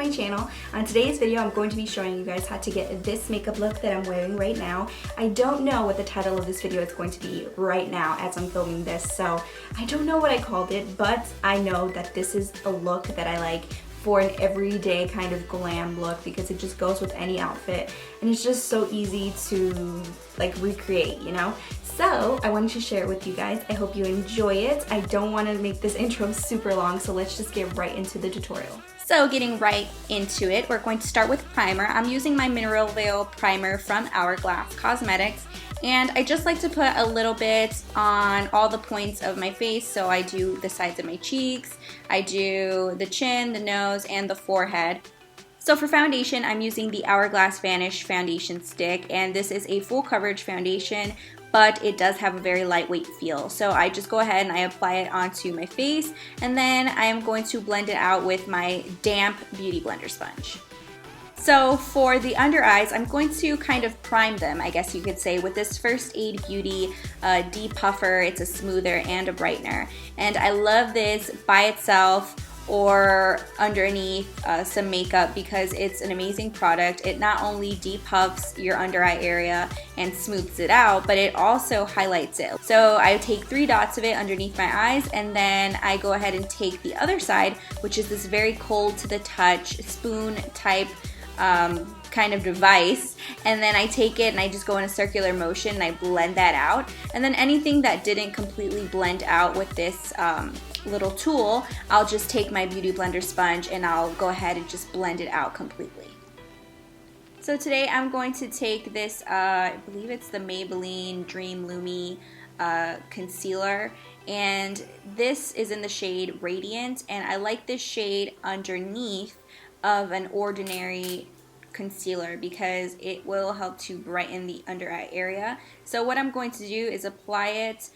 my channel. On today's video, I'm going to be showing you guys how to get this makeup look that I'm wearing right now. I don't know what the title of this video is going to be right now as I'm filming this, so I don't know what I called it, but I know that this is a look that I like for an everyday kind of glam look because it just goes with any outfit and it's just so easy to like recreate, you know? So I wanted to share it with you guys. I hope you enjoy it. I don't want to make this intro super long, so let's just get right into the tutorial. So getting right into it, we're going to start with primer. I'm using my Mineral Veil primer from Hourglass Cosmetics, and I just like to put a little bit on all the points of my face. So I do the sides of my cheeks, I do the chin, the nose, and the forehead. So for foundation, I'm using the Hourglass Vanish foundation stick, and this is a full coverage foundation, but it does have a very lightweight feel. So I just go ahead and I apply it onto my face, and then I am going to blend it out with my damp Beauty Blender sponge. So for the under eyes, I'm going to kind of prime them, I guess you could say, with this First Aid Beauty Depuffer. It's a smoother and a brightener. And I love this by itself or underneath some makeup because it's an amazing product. It not only depuffs your under eye area and smooths it out, but it also highlights it. So I take 3 dots of it underneath my eyes, and then I go ahead and take the other side, which is this very cold to the touch spoon type kind of device, and then I take it and I just go in a circular motion and I blend that out. And then anything that didn't completely blend out with this little tool, I'll just take my Beauty Blender sponge and I'll go ahead and just blend it out completely. So today I'm going to take this, I believe it's the Maybelline Dream Lumi concealer, and this is in the shade Radiant, and I like this shade underneath of an ordinary concealer because it will help to brighten the under eye area. So what I'm going to do is apply it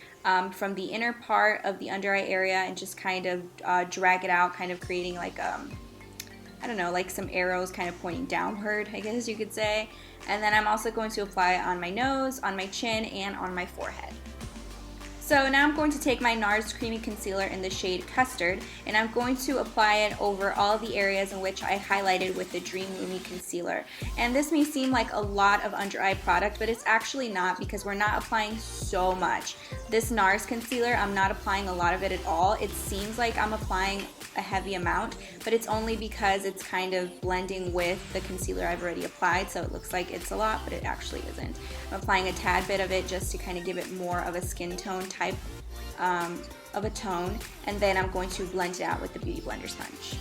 from the inner part of the under eye area and just kind of drag it out, kind of creating like I don't know, like some arrows kind of pointing downward, I guess you could say. And then I'm also going to apply it on my nose, on my chin, and on my forehead. So now I'm going to take my NARS Creamy Concealer in the shade Custard, and I'm going to apply it over all the areas in which I highlighted with the Dream Lumi Concealer. And this may seem like a lot of under eye product, but it's actually not because we're not applying so much. This NARS concealer, I'm not applying a lot of it at all. It seems like I'm applying a heavy amount, but it's only because it's kind of blending with the concealer I've already applied, so it looks like it's a lot, but it actually isn't. I'm applying a tad bit of it just to kind of give it more of a skin tone type of a tone, and then I'm going to blend it out with the Beauty Blender sponge.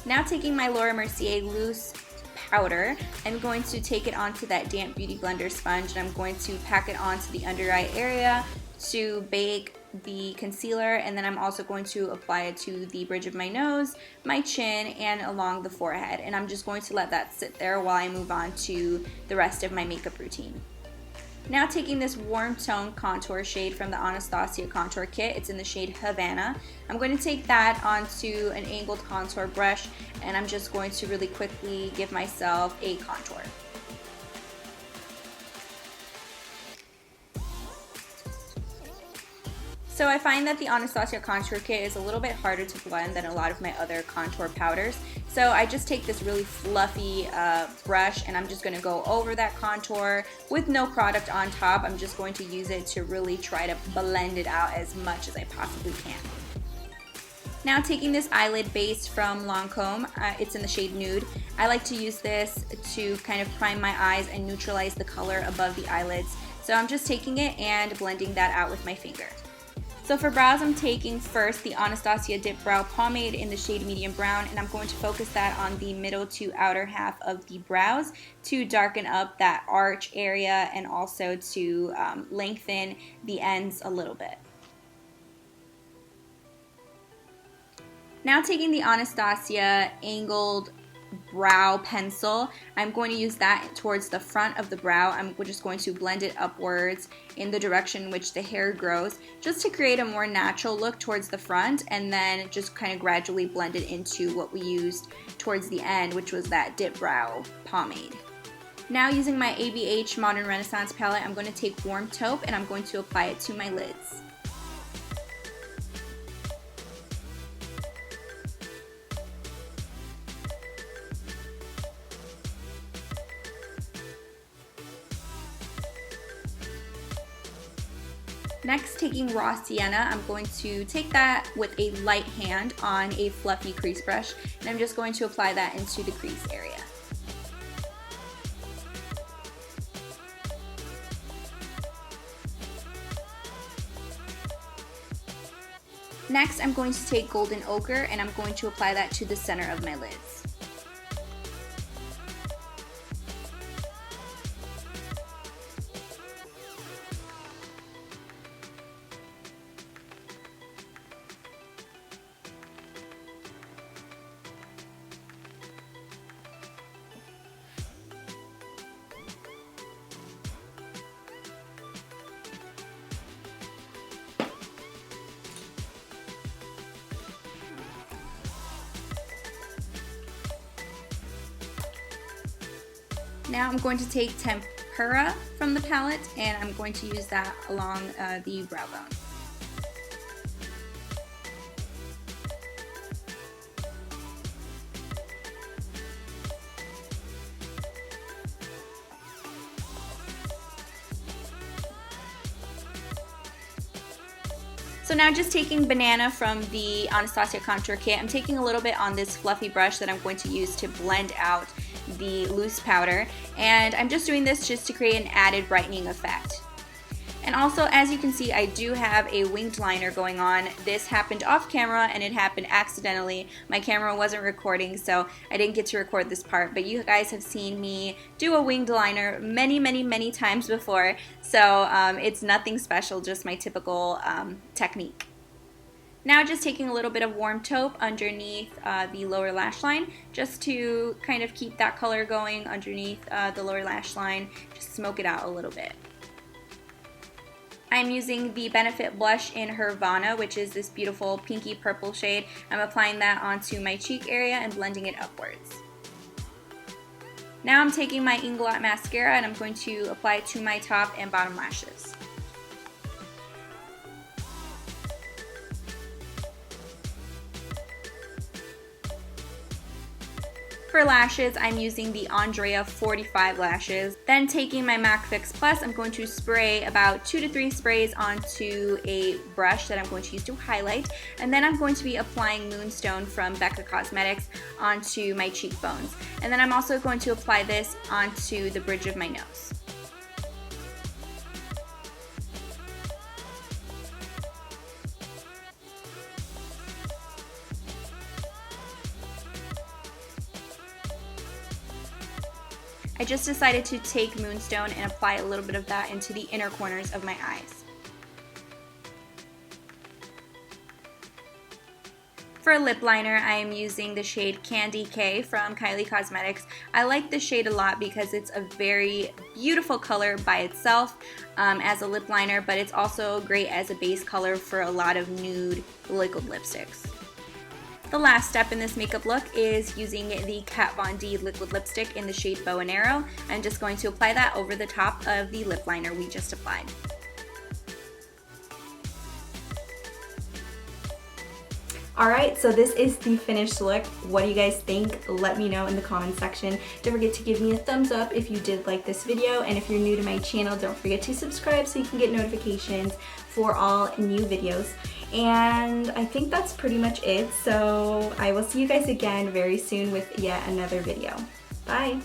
Now taking my Laura Mercier loose powder, I'm going to take it onto that damp Beauty Blender sponge, and I'm going to pack it onto the under eye area to bake the concealer, and then I'm also going to apply it to the bridge of my nose, my chin, and along the forehead. And I'm just going to let that sit there while I move on to the rest of my makeup routine. Now taking this warm tone contour shade from the Anastasia contour kit, it's in the shade Havana. I'm going to take that onto an angled contour brush, and I'm just going to really quickly give myself a contour. So I find that the Anastasia contour kit is a little bit harder to blend than a lot of my other contour powders. So I just take this really fluffy brush, and I'm just going to go over that contour with no product on top. I'm just going to use it to really try to blend it out as much as I possibly can. Now taking this eyelid base from Lancome, it's in the shade Nude. I like to use this to kind of prime my eyes and neutralize the color above the eyelids. So I'm just taking it and blending that out with my finger. So for brows, I'm taking first the Anastasia Dipbrow Pomade in the shade Medium Brown, and I'm going to focus that on the middle to outer half of the brows to darken up that arch area and also to lengthen the ends a little bit. Now taking the Anastasia Angled Brow Pencil, I'm going to use that towards the front of the brow. I'm just going to blend it upwards in the direction in which the hair grows, just to create a more natural look towards the front, and then just kind of gradually blend it into what we used towards the end, which was that Dipbrow pomade. Now using my ABH Modern Renaissance palette, I'm going to take Warm Taupe and I'm going to apply it to my lids. Next, taking raw sienna, I'm going to take that with a light hand on a fluffy crease brush, and I'm just going to apply that into the crease area. Next, I'm going to take golden ochre and I'm going to apply that to the center of my lids. Now I'm going to take Tempera from the palette and I'm going to use that along the brow bone. So now just taking Banana from the Anastasia Contour Kit, I'm taking a little bit on this fluffy brush that I'm going to use to blend out the loose powder, and I'm just doing this just to create an added brightening effect. And also, as you can see, I do have a winged liner going on. This happened off camera and it happened accidentally. My camera wasn't recording, so I didn't get to record this part, but you guys have seen me do a winged liner many times before, so it's nothing special, just my typical technique. Now just taking a little bit of warm taupe underneath the lower lash line, just to kind of keep that color going underneath the lower lash line, just smoke it out a little bit. I'm using the Benefit blush in Hervana, which is this beautiful pinky purple shade. I'm applying that onto my cheek area and blending it upwards. Now I'm taking my Inglot Mascara and I'm going to apply it to my top and bottom lashes. For lashes, I'm using the Andrea 45 lashes. Then taking my MAC Fix Plus, I'm going to spray about 2 to 3 sprays onto a brush that I'm going to use to highlight. And then I'm going to be applying Moonstone from Becca Cosmetics onto my cheekbones. And then I'm also going to apply this onto the bridge of my nose. I just decided to take Moonstone and apply a little bit of that into the inner corners of my eyes. For a lip liner, I am using the shade Candy K from Kylie Cosmetics. I like this shade a lot because it's a very beautiful color by itself as a lip liner, but it's also great as a base color for a lot of nude liquid lipsticks. The last step in this makeup look is using the Kat Von D liquid lipstick in the shade Bow and Arrow. I'm just going to apply that over the top of the lip liner we just applied. Alright, so this is the finished look. What do you guys think? Let me know in the comment section. Don't forget to give me a thumbs up if you did like this video, and if you're new to my channel, don't forget to subscribe so you can get notifications for all new videos. And I think that's pretty much it, so I will see you guys again very soon with yet another video. Bye!